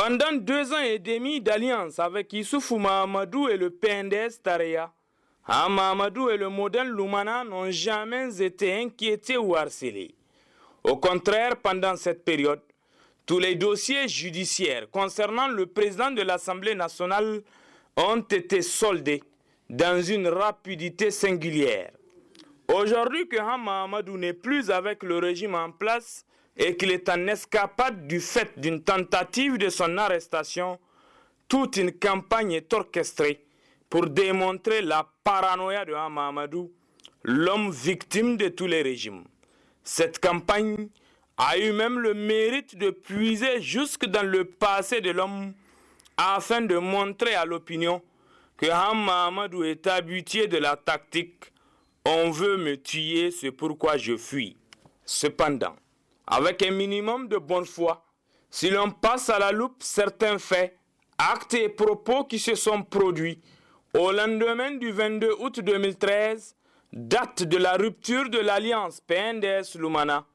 Pendant 2 ans et demi d'alliance avec Issoufou Mahamadou et le PNDS Tareya, Mahamadou et le modèle Lumana n'ont jamais été inquiétés ou harcelés. Au contraire, pendant cette période, tous les dossiers judiciaires concernant le président de l'Assemblée nationale ont été soldés dans une rapidité singulière. Aujourd'hui que Mahamadou n'est plus avec le régime en place et qu'il est en escapade du fait d'une tentative de son arrestation, toute une campagne est orchestrée pour démontrer la paranoïa de Mahamadou, l'homme victime de tous les régimes. Cette campagne a eu même le mérite de puiser jusque dans le passé de l'homme afin de montrer à l'opinion que Mahamadou est habitué de la tactique « on veut me tuer, c'est pourquoi je fuis ». Cependant, avec un minimum de bonne foi, si l'on passe à la loupe certains faits, actes et propos qui se sont produits au lendemain du 22 août 2013, date de la rupture de l'alliance PNDS-Lumana,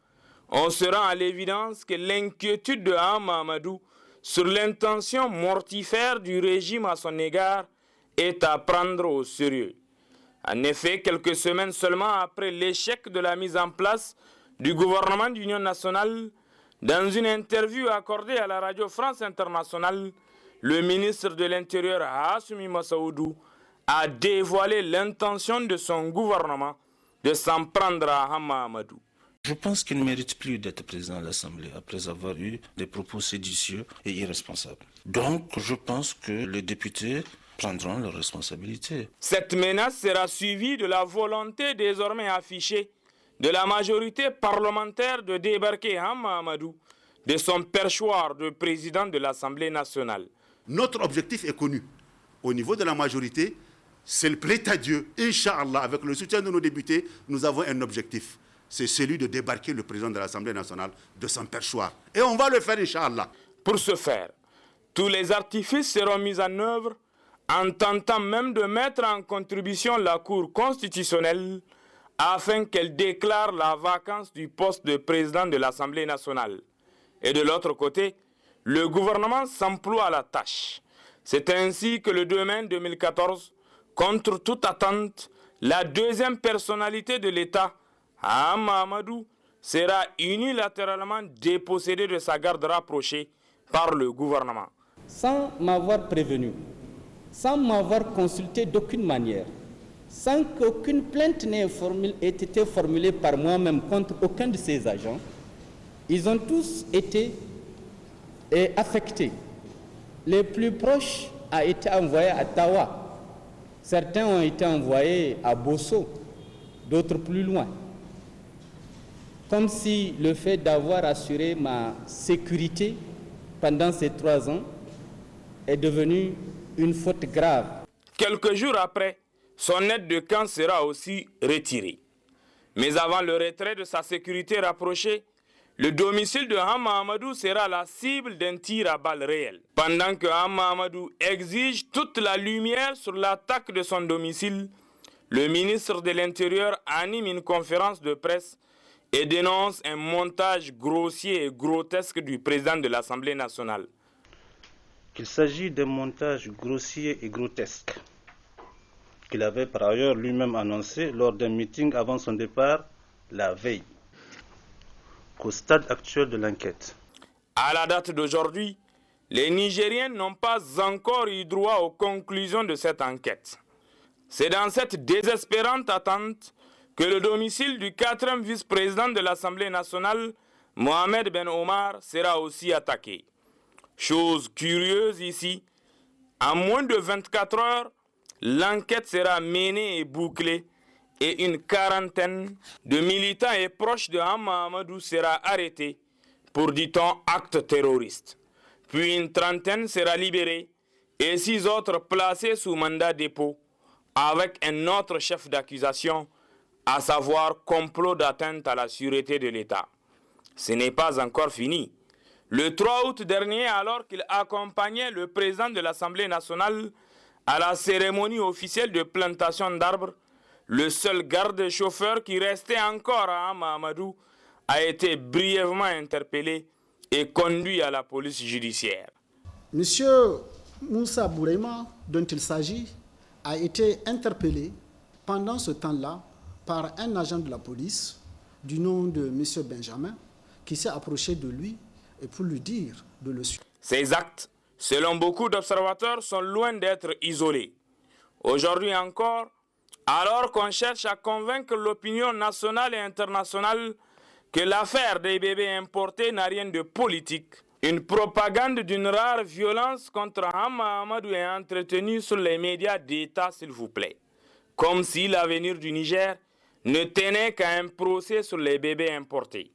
on se rend à l'évidence que l'inquiétude de Mahamadou sur l'intention mortifère du régime à son égard est à prendre au sérieux. En effet, quelques semaines seulement après l'échec de la mise en place du gouvernement d'union nationale, dans une interview accordée à la radio France Internationale, le ministre de l'Intérieur Hassoumi Massaoudou a dévoilé l'intention de son gouvernement de s'en prendre à Mahamadou. Je pense qu'il ne mérite plus d'être président de l'Assemblée après avoir eu des propos séditieux et irresponsables. Donc, je pense que les députés prendront leurs responsabilités. Cette menace sera suivie de la volonté désormais affichée de la majorité parlementaire de débarquer Mahamadou de son perchoir de président de l'Assemblée nationale. Notre objectif est connu. Au niveau de la majorité, c'est le plaît à Dieu. Inch'Allah, avec le soutien de nos députés, nous avons un objectif. C'est celui de débarquer le président de l'Assemblée nationale de son perchoir. Et on va le faire, Inch'Allah. Pour ce faire, tous les artifices seront mis en œuvre en tentant même de mettre en contribution la Cour constitutionnelle afin qu'elle déclare la vacance du poste de président de l'Assemblée nationale. Et de l'autre côté, le gouvernement s'emploie à la tâche. C'est ainsi que le 2 mai 2014, contre toute attente, la deuxième personnalité de l'État, Mahamadou, sera unilatéralement dépossédé de sa garde rapprochée par le gouvernement. Sans m'avoir prévenu, sans m'avoir consulté d'aucune manière, sans qu'aucune plainte n'ait été formulée par moi-même contre aucun de ces agents, ils ont tous été affectés. Les plus proches ont été envoyés à Tawa. Certains ont été envoyés à Bosso, d'autres plus loin. Comme si le fait d'avoir assuré ma sécurité pendant ces 3 ans est devenu une faute grave. Quelques jours après, son aide de camp sera aussi retirée. Mais avant le retrait de sa sécurité rapprochée, le domicile de Mahamadou sera la cible d'un tir à balles réelles. Pendant que Mahamadou exige toute la lumière sur l'attaque de son domicile, le ministre de l'Intérieur anime une conférence de presse et dénonce un montage grossier et grotesque du président de l'Assemblée nationale. Qu'il s'agit d'un montage grossier et grotesque qu'il avait par ailleurs lui-même annoncé lors d'un meeting avant son départ la veille. Qu'au stade actuel de l'enquête, à la date d'aujourd'hui, les Nigériens n'ont pas encore eu droit aux conclusions de cette enquête. C'est dans cette désespérante attente que le domicile du 4e vice-président de l'Assemblée nationale, Mohamed Ben Omar, sera aussi attaqué. Chose curieuse ici, en moins de 24 heures, l'enquête sera menée et bouclée et une quarantaine de militants et proches de Mahamadou sera arrêtés pour, dit-on, actes terroristes. Puis une trentaine sera libérée et 6 autres placés sous mandat dépôt avec un autre chef d'accusation, à savoir complot d'atteinte à la sûreté de l'État. Ce n'est pas encore fini. Le 3 août dernier, alors qu'il accompagnait le président de l'Assemblée nationale à la cérémonie officielle de plantation d'arbres, le seul garde-chauffeur qui restait encore à Mahamadou a été brièvement interpellé et conduit à la police judiciaire. Monsieur Moussa Bourema, dont il s'agit, a été interpellé pendant ce temps-là par un agent de la police du nom de Monsieur Benjamin qui s'est approché de lui et pour lui dire de le suivre. Ces actes, selon beaucoup d'observateurs, sont loin d'être isolés. Aujourd'hui encore, alors qu'on cherche à convaincre l'opinion nationale et internationale que l'affaire des bébés importés n'a rien de politique, une propagande d'une rare violence contre Hama Amadou est entretenue sur les médias d'État, s'il vous plaît. Comme si l'avenir du Niger ne tenait qu'à un procès sur les bébés importés.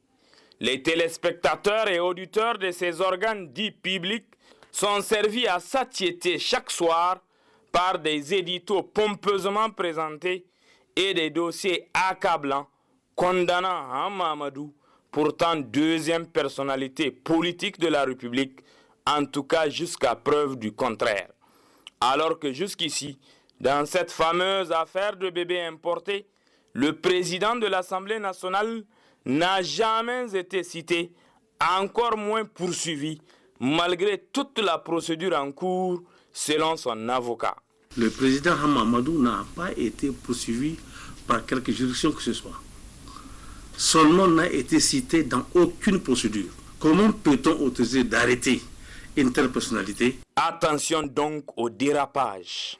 Les téléspectateurs et auditeurs de ces organes dits publics sont servis à satiété chaque soir par des éditos pompeusement présentés et des dossiers accablants condamnant Hama Amadou, pourtant deuxième personnalité politique de la République, en tout cas jusqu'à preuve du contraire. Alors que jusqu'ici, dans cette fameuse affaire de bébés importés, le président de l'Assemblée nationale n'a jamais été cité, encore moins poursuivi, malgré toute la procédure en cours, selon son avocat. Le président Hama Amadou n'a pas été poursuivi par quelque juridiction que ce soit. Son nom n'a été cité dans aucune procédure. Comment peut-on autoriser d'arrêter une telle personnalité? Attention donc au dérapage.